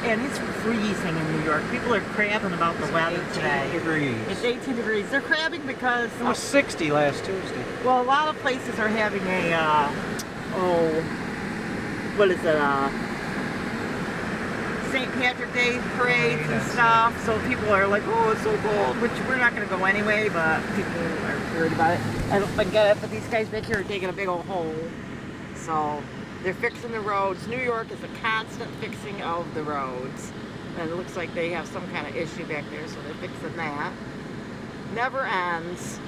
and it's freezing in New York. People are crabbing about the weather today. 18 degrees. It's 18 degrees. They're crabbing because... It was 60 last Tuesday. Well, a lot of places are having a, what is it, St. Patrick's Day parades and stuff. So people are like, oh, it's so cold, which we're not going to go anyway, but people are worried about it. I don't get it, but these guys back here are digging a big old hole. So they're fixing the roads. New York is a constant fixing of the roads. And it looks like they have some kind of issue back there, so they're fixing that. Never ends.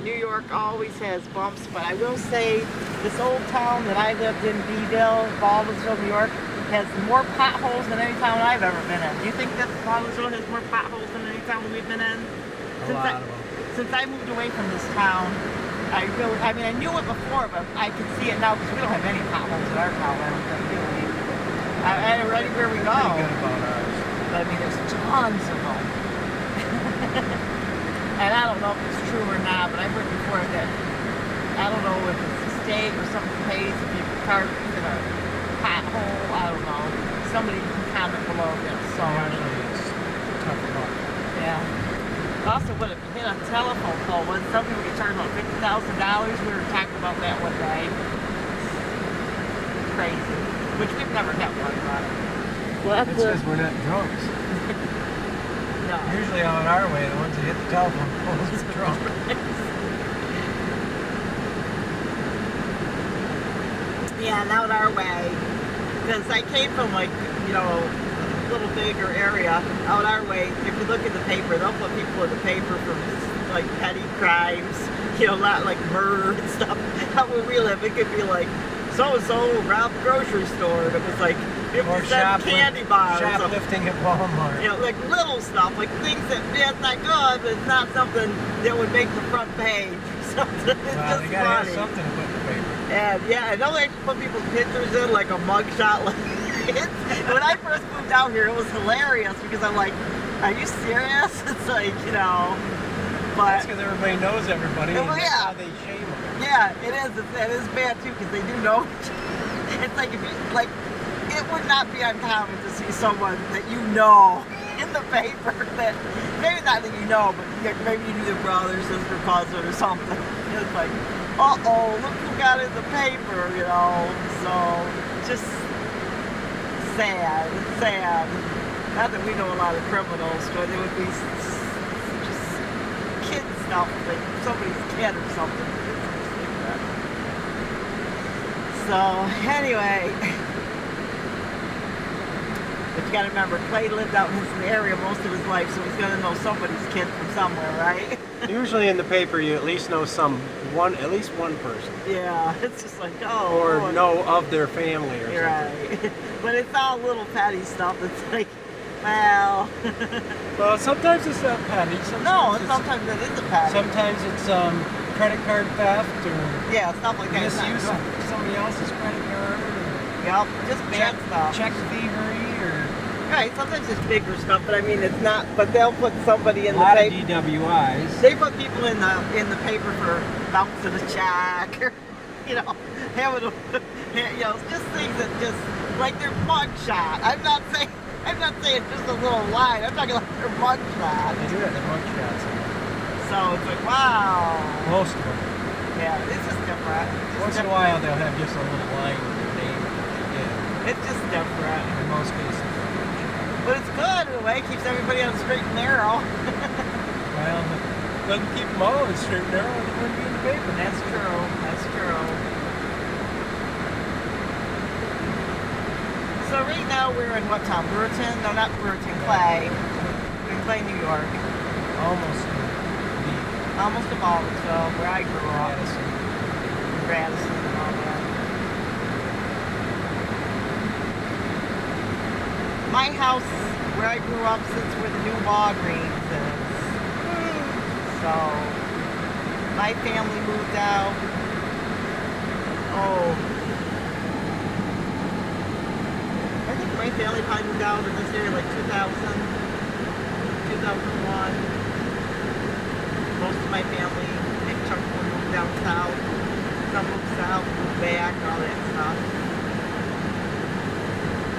New York always has bumps, but I will say this old town that I lived in, Baldwinsville, New York, has more potholes than any town I've ever been in. Do you think that Baldwinsville has more potholes than any town we've been in? Since I moved away from this town, I mean, I knew it before, but I can see it now because we don't have any potholes in our town. I don't think, do we? Anywhere we go. Pretty good about ours. But I mean, there's tons of them. And I don't know if it's true or not, but I've heard before that, I don't know if it's the state or something pays if your car is in a pothole, I don't know. Somebody can comment below this. So It's tough luck. yeah. Also, what if you hit a telephone pole, when some people get charged about $50,000, we were talking about that one day. It's crazy. Which we've never had one about it. Well, That's because we're not drunks. No. Usually on our way, the ones that hit the telephone poles are drunk. Yeah, not our way. Because I came from like, you know, a little bigger area. Out our way, if you look at the paper, they'll put people in the paper for like petty crimes, you know, not like murder and stuff. How would we live? It could be like, so-and-so robbed the grocery store, and it was like 50-cent candy bars. Shoplifting at Walmart. You know, like little stuff, like things that, yeah, it's not good, but it's not something that would make the front page or something. It's well, just they gotta funny. have something to put in the paper. And yeah, I know they put people's pictures in, like a mugshot. Like, when I first moved out here, it was hilarious because I'm like, are you serious? It's like, you know, but... That's because everybody knows everybody, and that's how they shame them. Yeah, it is. It is bad too because they do know. It's like if you like, it would not be uncommon to see someone that you know in the paper that maybe not that you know, but maybe you knew their brother, sister, cousin, or something. It's like, uh-oh, look who got in the paper, you know. So just sad. It's sad. Not that we know a lot of criminals, but it would be just kid stuff, like somebody's kid or something. So, anyway, but you gotta remember, Clay lived out in this area most of his life, so he's gonna know somebody's kid from somewhere, right? Usually in the paper, you at least know at least one person. Yeah, it's just like, oh. Or Lord. know of their family or You're something. right. But it's all little petty stuff that's like, well. Well, sometimes it's not petty. Sometimes it is a petty. Sometimes it's credit card theft or yeah, stuff like that. misuse of somebody else's credit card. Yep, just bad stuff. Check thievery or... Right, sometimes it's bigger stuff, but I mean it's not. But they'll put somebody in the paper. A lot paper. of DWIs. They put people in the paper for bouncing a check, or you know, having a, you know, just things that just like their mugshot. I'm not saying just a little line. I'm talking like their mugshot. They do have their mugshots. So it's like, wow. Most of them. Yeah, it's just different. Once in a while they'll have just a little line with their name that they get. It's just different. In most cases. But it's good in a way. It keeps everybody on the straight and narrow. Well, it doesn't keep them all on the straight and narrow. They wouldn't be in the paper. That's true. That's true. So right now we're in what town? Brewerton? No, not Brewerton. Clay. We're in Clay, New York. Almost to Baldwinsville, where I grew up. Radisson and all that. My house, where I grew up, sits where the new Walgreens is. So, my family moved out. Oh. I think my family probably moved out in this area like 2000, 2001. Most of my family, big chunk of them moved down south. Some moved south, moved back, all that stuff.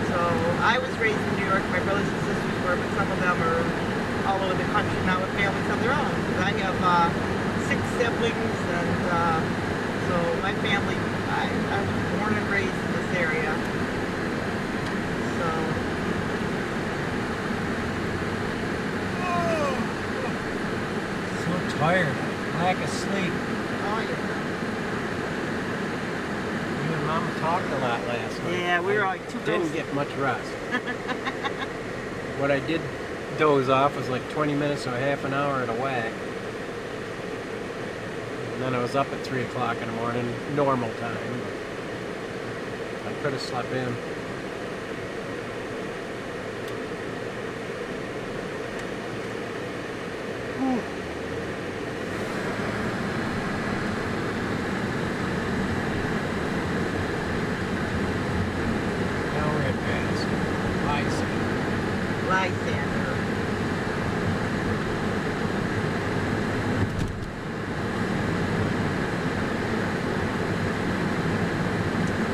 So I was raised in New York. My brothers and sisters were, but some of them are all over the country now with families of their own. I have 6 siblings, and so my family, I was born and raised in this area. So. So tired. Lack of sleep. Oh yeah. You and Mama talked a lot last night. Yeah, we were like two Didn't ghosts. get much rest. What I did doze off was like 20 minutes or half an hour at a whack. And then I was up at 3 o'clock in the morning, normal time. I could have slept in. Now we're at Madison. Lysander.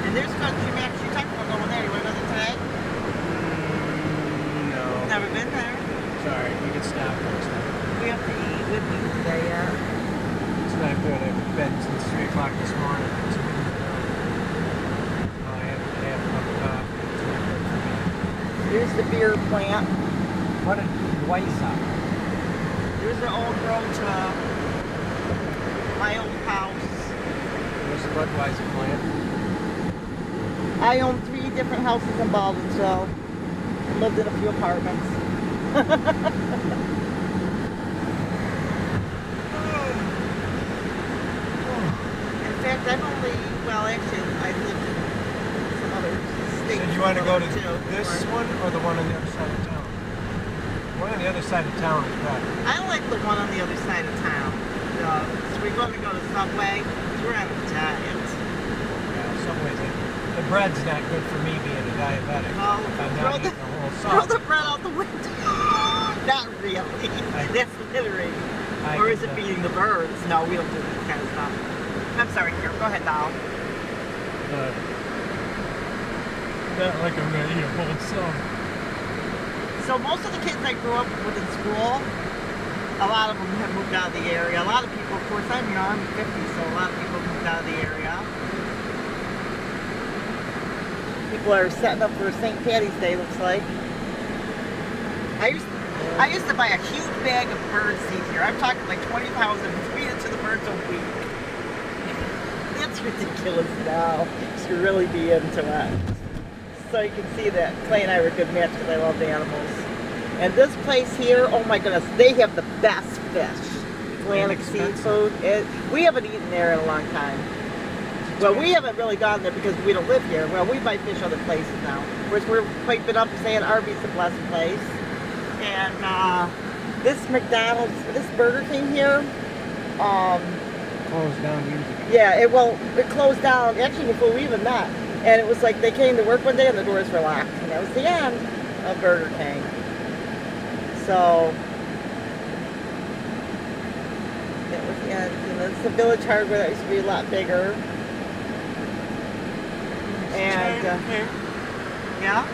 And there's Country Max. You talked about going there. You want to go there today? No. Never been there. Sorry, we can stop next time. We have to eat with me today, yeah. It's not good. I've been since 3 o'clock this morning. I have a cup of coffee. It's not good for me. Here's the beer plant. What a waste up. Here's the old road to my old house. There's the Budweiser plant. I own 3 different houses in Baldwinsville. Lived in a few apartments. In fact, I've only, well, actually, I lived in some other states. So you want to go to too, this before. one or the one on the other side of town? The one on the other side of town is better. I like the one on the other side of town. So we're going to go to Subway. We're on a diet. Yeah, Subway's the bread's not good for me being a diabetic. Well, If I'm throw not the- eating the whole Throw sauce. the bread out the window. Not really. That's littering. I Or can is it tell. beating the birds? No, we don't do that kind of stuff. I'm sorry, here. Go ahead, doll. Not like I'm going to eat a whole song. So most of the kids I grew up with in school, a lot of them have moved out of the area. A lot of people, of course, I'm 50, so a lot of people moved out of the area. People are setting up for St. Patty's Day, looks like. I used to buy a huge bag of bird seed here. I'm talking like 20,000 and feed it to the birds a week. That's ridiculous now. You should really be into it. So you can see that Clay and I were a good match because I love the animals. And this place here, oh my goodness, they have the best fish. Atlantic seafood. We haven't eaten there in a long time. Well, we haven't really gone there because we don't live here. Well, we buy fish other places now. Of course, we're piping up saying Arby's the blessed place. And this McDonald's, this Burger King here, Closed down years ago. yeah, it closed down actually before we even met. And it was like they came to work one day and the doors were locked. And that was the end of Burger King. So, that was the end. You know, it's the Village Hardware that used to be a lot bigger. And, yeah.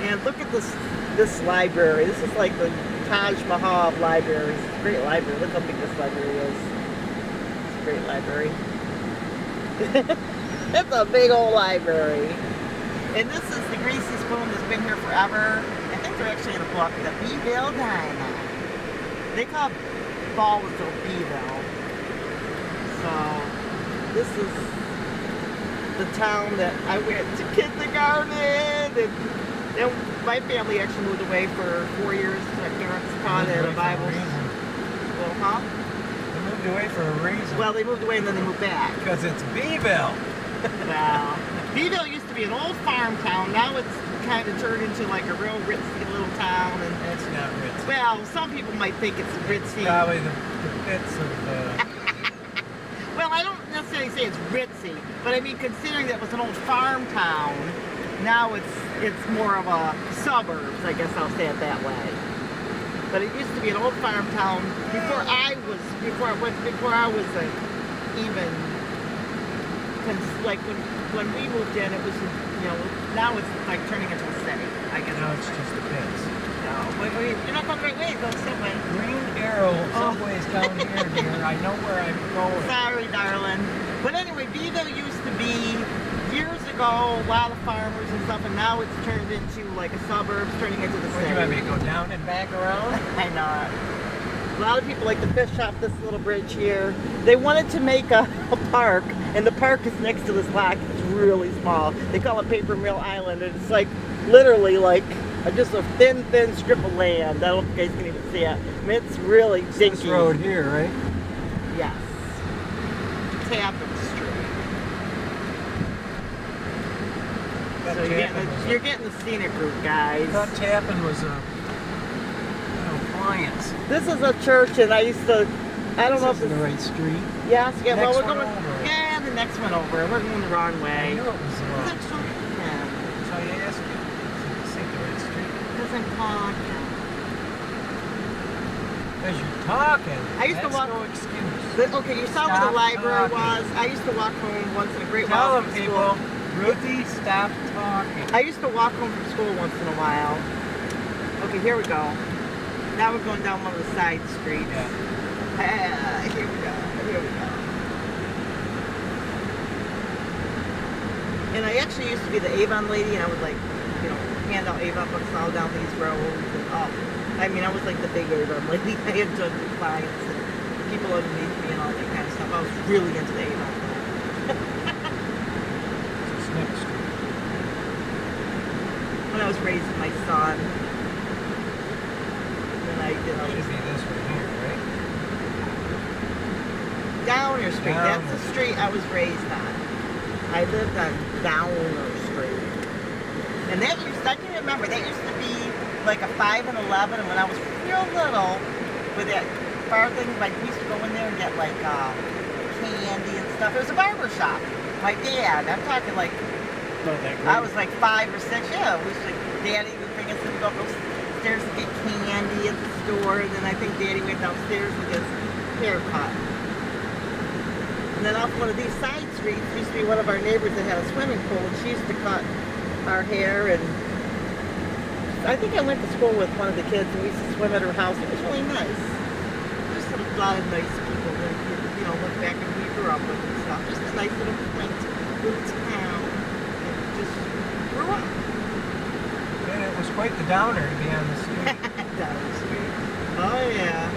And look at this library. This is like the Taj Mahal of libraries. It's a great library. Look how big this library is. It's a great library. It's a big old library. And this is the greasy spoon that's been here forever. I think they're actually in a book, the Beeville Diner. They call Baldwinsville Beeville. So, this is the town that I went to kindergarten in. And then my family actually moved away for 4 years. My parents taught at a Bible school, huh? They moved away for a reason. Well, they moved away and then they moved back. Because it's Beeville. Wow. Beeville used to be an old farm town. Now it's kind of turned into like a real ritzy little town. And It's not ritzy. well, some people might think it's ritzy. Probably the bits of Well, I don't necessarily say it's ritzy, but I mean considering that it was an old farm town, now it's more of a suburbs. I guess I'll say it that way. But it used to be an old farm town before I was even. Like when we moved in, it was, you know, now it's like turning into a city. it's just the pits. No, wait, you're not going the right way. Go Subway. Green arrow, Subway's down here, dear. I know where I'm going. Sorry, darling. But anyway, Beeville used to be, years ago, a lot of farmers and stuff, and now it's turned into like a suburbs, turning into the What, city. you want me to go down and back around? I know. A lot of people like to fish off this little bridge here. They wanted to make a park, and the park is next to this lock. It's really small. They call it Paper Mill Island, and it's like literally like just a thin strip of land. I don't know if you guys can even see it. I mean, it's really dinky. This road here, right? Yes. Tappan Street. So you're getting the scenic route, I guys. thought Tappan was an appliance. This is a church, and I used to. I don't know if This it's isn't the right street. yes. Yeah. Well, Next we're one going. over. Yeah, the next one over. We're going the wrong I way. knew it was the wrong That's street. yeah. So I asked you, is it the right street? Doesn't talk. Because you're talking. I used to That's walk- no excuse. Okay, you saw where Stop the library talking. was. I used to walk home once in a great Tell while them, from people. school. Ruthie, stop talking. I used to walk home from school once in a while. Okay, here we go. Now we're going down one of the side streets. Yeah. Here we go. Here we go. And I actually used to be the Avon lady, and I would like, you know, hand out Avon books all down these roads. And I mean, I was like the big Avon lady. I had tons of clients and people underneath me and all that kind of stuff. I was really into the Avon. It's next street. When I was raising my son. And I did all Should this. be this one here, right? Downer Street. Downer. That's the street I was raised on. I lived on Downer Street. And that used, I can remember, that used to be like a 5 and 11. And when I was real little, with that bar thing, like we used to go in there and get like candy and stuff. It was a barber shop. My dad, I'm talking like, Not that great. I was like 5 or 6. Yeah, we used to, Daddy would bring us in to go upstairs to get candy at the store. And then I think Daddy went downstairs to get his hair cut. And then off one of these side streets used to be one of our neighbors that had a swimming pool, and she used to cut our hair. And I think I went to school with one of the kids, and we used to swim at her house. It was really nice. Just a lot of nice people that you know look back and we grew up with and stuff. Just a nice little quaint little town. And just grew up. And it was quite the downer to be on the street. Down the street. Oh yeah.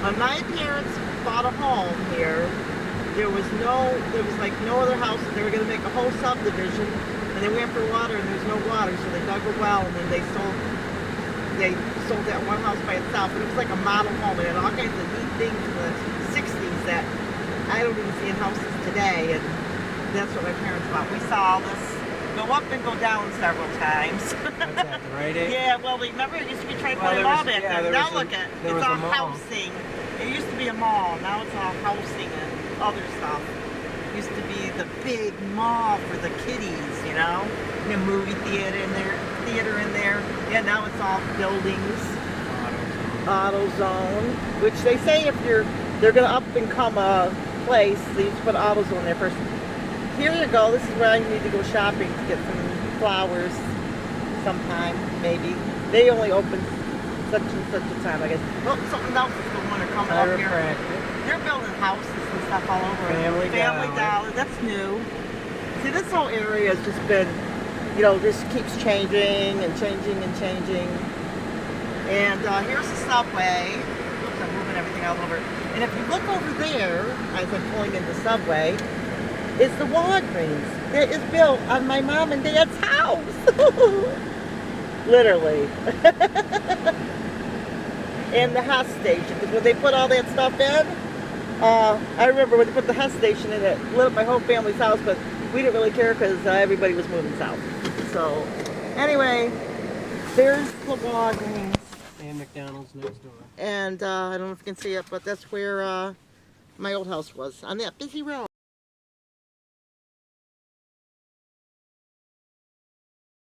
When my parents bought a home here, there was like no other houses. They were going to make a whole subdivision, and they went for water, and there was no water, so they dug a well, and then they sold that one house by itself. And it was like a model home. It had all kinds of neat things in the 60s that I don't even see in houses today, and that's what my parents bought. We saw all this go up and go down several times. What's that, the right egg? Yeah, well, remember it used to be Trade Well, Point there Mall was- back yeah, then. there Now was a- look at there it's was a all mall. housing. It used to be a mall. Now it's all housing and other stuff. It used to be the big mall for the kiddies, you know, the movie theater in there. Yeah, now it's all buildings. AutoZone, which they say if they're gonna up and come a place, they used to put AutoZone there first. Here you go. This is where I need to go shopping to get some flowers sometime, maybe. They only open such and such a time, I guess. Oh, something else is going to come up here. Chiropractic. They're building houses and stuff all over. Family Dollar. Dollar. That's new. See, this whole area has just been, you know, just keeps changing and changing and changing. And here's the subway. Oops, I'm moving everything all over. And if you look over there, as I'm pulling into Subway, is the Walgreens that is built on my mom and dad's house. Literally. And the Hess station, because when they put all that stuff in, I remember when they put the Hess station in, it lit up my whole family's house, but we didn't really care because everybody was moving south. So, anyway, there's the Walgreens. And McDonald's next door. And I don't know if you can see it, but that's where my old house was, on that busy road.